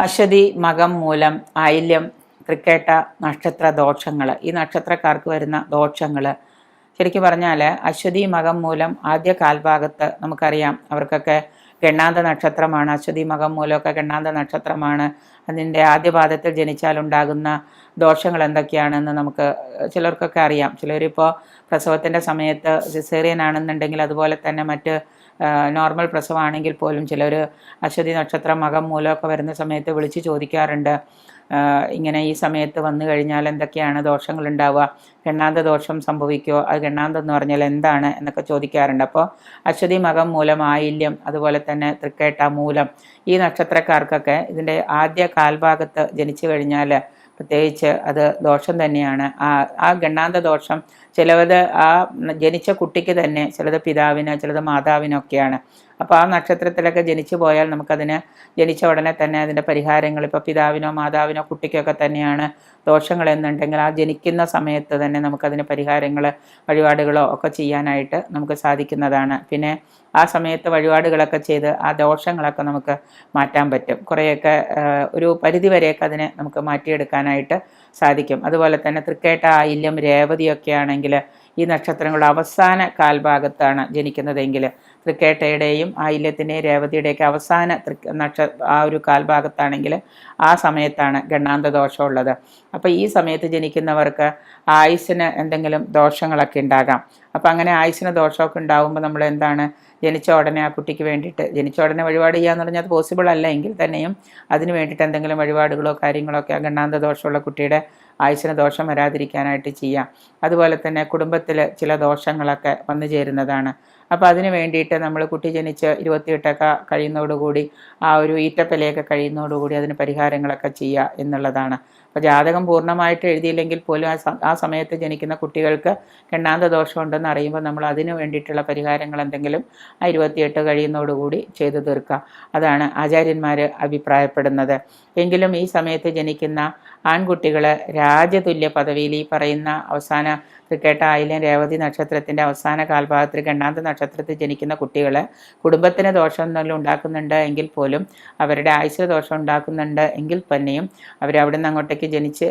അശ്വതി, മകം, മൂലം, ആയില്യം, തൃക്കേട്ട നക്ഷത്ര ദോഷങ്ങൾ, ഈ നക്ഷത്രക്കാർക്ക് വരുന്ന ദോഷങ്ങൾ ശരിക്കും പറഞ്ഞാൽ അശ്വതി, മകം, മൂലം ആദ്യ കാൽഭാഗത്ത് നമുക്കറിയാം അവർക്കൊക്കെ ഗണ്ണാന്ത നക്ഷത്രമാണ്. അശ്വതി, മകം, മൂലമൊക്കെ ഗണ്ണാന്ത നക്ഷത്രമാണ്. അതിൻ്റെ ആദ്യ പാദത്തിൽ ജനിച്ചാലുണ്ടാകുന്ന ദോഷങ്ങൾ എന്തൊക്കെയാണെന്ന് നമുക്ക് ചിലർക്കൊക്കെ അറിയാം. ചിലരിപ്പോൾ പ്രസവത്തിൻ്റെ സമയത്ത് സിസേറിയൻ ആണെന്നുണ്ടെങ്കിൽ അതുപോലെ തന്നെ മറ്റ് നോർമൽ പ്രസവമാണെങ്കിൽ പോലും ചിലർ അശ്വതി നക്ഷത്രം, മകം, മൂലമൊക്കെ വരുന്ന സമയത്ത് വിളിച്ച് ചോദിക്കാറുണ്ട്, ഇങ്ങനെ ഈ സമയത്ത് വന്നു കഴിഞ്ഞാൽ എന്തൊക്കെയാണ് ദോഷങ്ങൾ ഉണ്ടാവുക, ഗണ്ണാന്ത ദോഷം സംഭവിക്കുമോ, അത് ഗണ്ണാന്തം എന്ന് പറഞ്ഞാൽ എന്താണ് എന്നൊക്കെ ചോദിക്കാറുണ്ട്. അപ്പോൾ അശ്വതി, മകം, മൂലം, ആയില്യം, അതുപോലെ തന്നെ തൃക്കേട്ട, മൂലം ഈ നക്ഷത്രക്കാർക്കൊക്കെ ഇതിൻ്റെ ആദ്യ കാൽഭാഗത്ത് ജനിച്ചു കഴിഞ്ഞാൽ പ്രത്യേകിച്ച് അത് ദോഷം തന്നെയാണ്. ആ ഗണ്ണാന്ത ദോഷം ചിലത് ആ ജനിച്ച കുട്ടിക്ക് തന്നെ, ചിലത് പിതാവിന്, ചിലത് മാതാവിനൊക്കെയാണ്. അപ്പോൾ ആ നക്ഷത്രത്തിലൊക്കെ ജനിച്ചു പോയാൽ നമുക്കതിന് ജനിച്ച ഉടനെ തന്നെ അതിൻ്റെ പരിഹാരങ്ങൾ, ഇപ്പോൾ പിതാവിനോ മാതാവിനോ കുട്ടിക്കൊക്കെ തന്നെയാണ് ദോഷങ്ങൾ എന്നുണ്ടെങ്കിൽ ആ ജനിക്കുന്ന സമയത്ത് തന്നെ നമുക്കതിന് പരിഹാരങ്ങൾ, വഴിപാടുകളോ ഒക്കെ ചെയ്യാനായിട്ട് നമുക്ക് സാധിക്കുന്നതാണ്. പിന്നെ ആ സമയത്ത് വഴിപാടുകളൊക്കെ ചെയ്ത് ആ ദോഷങ്ങളൊക്കെ നമുക്ക് മാറ്റാൻ പറ്റും. കുറേയൊക്കെ ഒരു പരിധിവരെയൊക്കെ അതിനെ നമുക്ക് മാറ്റിയെടുക്കാനായിട്ട് സാധിക്കും. അതുപോലെ തന്നെ തൃക്കേട്ട, ആയില്യം, രേവതിയൊക്കെ ആണെങ്കിൽ ഈ നക്ഷത്രങ്ങളുടെ അവസാന കാൽഭാഗത്താണ് ജനിക്കുന്നതെങ്കിൽ തൃക്കേട്ടയുടെയും ആയില്യത്തിൻ്റെയും രേവതിയുടെയൊക്കെ അവസാന ആ ഒരു കാൽഭാഗത്താണെങ്കിൽ ആ സമയത്താണ് ഗണ്ണാന്ത ദോഷമുള്ളത്. അപ്പോൾ ഈ സമയത്ത് ജനിക്കുന്നവർക്ക് ആയുസ്സിന് എന്തെങ്കിലും ദോഷങ്ങളൊക്കെ ഉണ്ടാകാം. അപ്പോൾ അങ്ങനെ ആയുസ്സിന് ദോഷമൊക്കെ ഉണ്ടാകുമ്പോൾ നമ്മൾ എന്താണ്, ജനിച്ച ഉടനെ ആ കുട്ടിക്ക് വേണ്ടിയിട്ട് ജനിച്ച ഉടനെ വഴിപാട് ചെയ്യാന്ന് പറഞ്ഞാൽ അത് പോസിബിൾ അല്ല എങ്കിൽ തന്നെയും അതിന് വേണ്ടിയിട്ട് എന്തെങ്കിലും വഴിപാടുകളോ കാര്യങ്ങളോ ഒക്കെ ആ ഗണ്ണാന്ത ദോഷമുള്ള കുട്ടിയുടെ ആയുസ്സിന് ദോഷം വരാതിരിക്കാനായിട്ട് ചെയ്യാം. അതുപോലെ തന്നെ കുടുംബത്തിൽ ചില ദോഷങ്ങളൊക്കെ വന്നു ചേരുന്നതാണ്. അപ്പോൾ അതിന് വേണ്ടിയിട്ട് നമ്മൾ കുട്ടി ജനിച്ച് 28 കഴിയുന്നതോടുകൂടി ആ ഒരു ഈറ്റപ്പലയൊക്കെ കഴിയുന്നതോടുകൂടി അതിന് പരിഹാരങ്ങളൊക്കെ ചെയ്യുക എന്നുള്ളതാണ്. അപ്പോൾ ജാതകം പൂർണ്ണമായിട്ട് എഴുതിയില്ലെങ്കിൽ പോലും ആ സമയത്ത് ജനിക്കുന്ന കുട്ടികൾക്ക് ഗണ്ണാന്ത ദോഷമുണ്ടെന്ന് അറിയുമ്പോൾ നമ്മൾ അതിന് വേണ്ടിയിട്ടുള്ള പരിഹാരങ്ങൾ എന്തെങ്കിലും ആ 28 കഴിയുന്നതോടുകൂടി ചെയ്തു തീർക്കുക. അതാണ് ആചാര്യന്മാർ അഭിപ്രായപ്പെടുന്നത്. എങ്കിലും ഈ സമയത്ത് ജനിക്കുന്ന ആൺകുട്ടികൾ രാജതുല്യ പദവിയിൽ ഈ പറയുന്ന അവസാന തൃക്കേട്ട, ആയില്യം, രേവതി നക്ഷത്രത്തിൻ്റെ അവസാന കാൽഭാഗത്തിൽ ഗണ്ണാന്ത നക്ഷത്രത്തിൽ ജനിക്കുന്ന കുട്ടികൾ കുടുംബത്തിന് ദോഷം എന്തെങ്കിലും ഉണ്ടാക്കുന്നുണ്ട് എങ്കിൽ പോലും, അവരുടെ ആയുസ്സിന് ദോഷം ഉണ്ടാക്കുന്നുണ്ട് എങ്കിൽ തന്നെയും അവരവിടെ നിന്ന് അങ്ങോട്ടേക്ക് ജനിച്ച്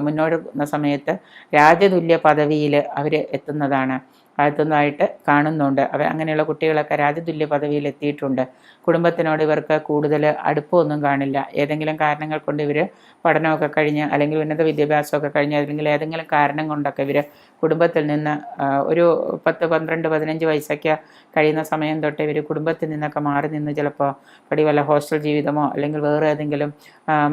മുന്നോട്ടുന്ന സമയത്ത് രാജതുല്യ പദവിയിൽ അവർ എത്തുന്നതാണ്, എത്തുന്നതായിട്ട് കാണുന്നുണ്ട്. അങ്ങനെയുള്ള കുട്ടികളൊക്കെ രാജതുല്യ പദവിയിൽ എത്തിയിട്ടുണ്ട്. കുടുംബത്തിനോട് ഇവർക്ക് കൂടുതൽ അടുപ്പമൊന്നും കാണില്ല. ഏതെങ്കിലും കാരണങ്ങൾ കൊണ്ട് ഇവർ പഠനമൊക്കെ കഴിഞ്ഞ് അല്ലെങ്കിൽ ഉന്നത വിദ്യാഭ്യാസമൊക്കെ കഴിഞ്ഞ് അല്ലെങ്കിൽ ഏതെങ്കിലും കാരണം കൊണ്ടൊക്കെ ഇവർ കുടുംബത്തിൽ നിന്ന് ഒരു 10, 12, 15 വയസ്സൊക്കെ കഴിയുന്ന സമയം തൊട്ട് ഇവർ കുടുംബത്തിൽ നിന്നൊക്കെ മാറി നിന്ന് ചിലപ്പോൾ വല്ല ഹോസ്റ്റൽ ജീവിതമോ അല്ലെങ്കിൽ വേറെ ഏതെങ്കിലും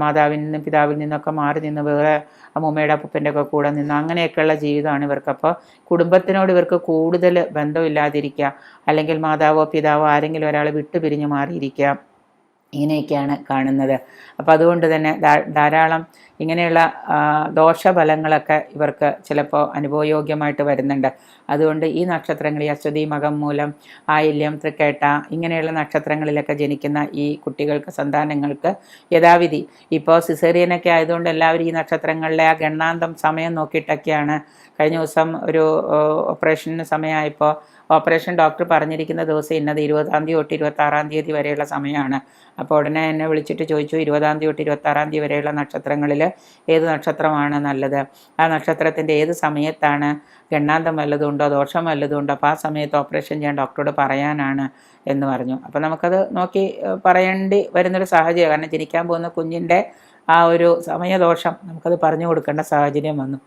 മാതാവിൽ നിന്നും പിതാവിൽ നിന്നൊക്കെ മാറി നിന്ന് വേറെ അമ്മൂമ്മയുടെ അപ്പൂപ്പൻ്റെ ഒക്കെ കൂടെ നിന്ന് അങ്ങനെയൊക്കെയുള്ള ജീവിതമാണ് ഇവർക്ക്. അപ്പോൾ കുടുംബത്തിനോട് ഇവർക്ക് കൂടുതൽ ബന്ധമില്ലാതിരിക്കുക, അല്ലെങ്കിൽ മാതാവോ പിതാവോ ആരെങ്കിലും ഒരാൾ വിട്ടുപിരിഞ്ഞ് മാറിയിരിക്കുക, ഇങ്ങനെയൊക്കെയാണ് കാണുന്നത്. അപ്പോൾ അതുകൊണ്ട് തന്നെ ധാരാളം ഇങ്ങനെയുള്ള ദോഷഫലങ്ങളൊക്കെ ഇവർക്ക് ചിലപ്പോൾ അനുഭവയോഗ്യമായിട്ട് വരുന്നുണ്ട്. അതുകൊണ്ട് ഈ നക്ഷത്രങ്ങൾ, ഈ അശ്വതി, മകം, മൂലം, ആയില്യം, തൃക്കേട്ട ഇങ്ങനെയുള്ള നക്ഷത്രങ്ങളിലൊക്കെ ജനിക്കുന്ന ഈ കുട്ടികൾക്ക്, സന്താനങ്ങൾക്ക് യഥാവിധി ഇപ്പോൾ സിസേറിയനൊക്കെ ആയതുകൊണ്ട് എല്ലാവരും ഈ നക്ഷത്രങ്ങളിലെ ആ ഗണ്ണാന്തം സമയം നോക്കിയിട്ടൊക്കെയാണ്. കഴിഞ്ഞ ദിവസം ഒരു ഓപ്പറേഷന് സമയമായപ്പോൾ ഓപ്പറേഷൻ ഡോക്ടർ പറഞ്ഞിരിക്കുന്ന ദിവസം ഇന്നത് 20-ാം തീയതി തൊട്ട് 26-ാം തീയതി വരെയുള്ള സമയമാണ്. അപ്പോൾ ഉടനെ എന്നെ വിളിച്ചിട്ട് ചോദിച്ചു, 20-ാം തീയതി തൊട്ട് 26-ാം തീയതി വരെയുള്ള നക്ഷത്രങ്ങളിൽ ഏത് നക്ഷത്രമാണ് നല്ലത്, ആ നക്ഷത്രത്തിൻ്റെ ഏത് സമയത്താണ് ഗണ്ണാന്തം വല്ലതുണ്ടോ ദോഷം വല്ലതുണ്ടോ, അപ്പോൾ ആ സമയത്ത് ഓപ്പറേഷൻ ചെയ്യാൻ ഡോക്ടറോട് പറയാനാണ് എന്ന് പറഞ്ഞു. അപ്പോൾ നമുക്കത് നോക്കി പറയേണ്ടി വരുന്നൊരു സാഹചര്യം, കാരണം ജനിക്കാൻ പോകുന്ന കുഞ്ഞിൻ്റെ ആ ഒരു സമയദോഷം നമുക്കത് പറഞ്ഞു കൊടുക്കേണ്ട സാഹചര്യം വന്നു.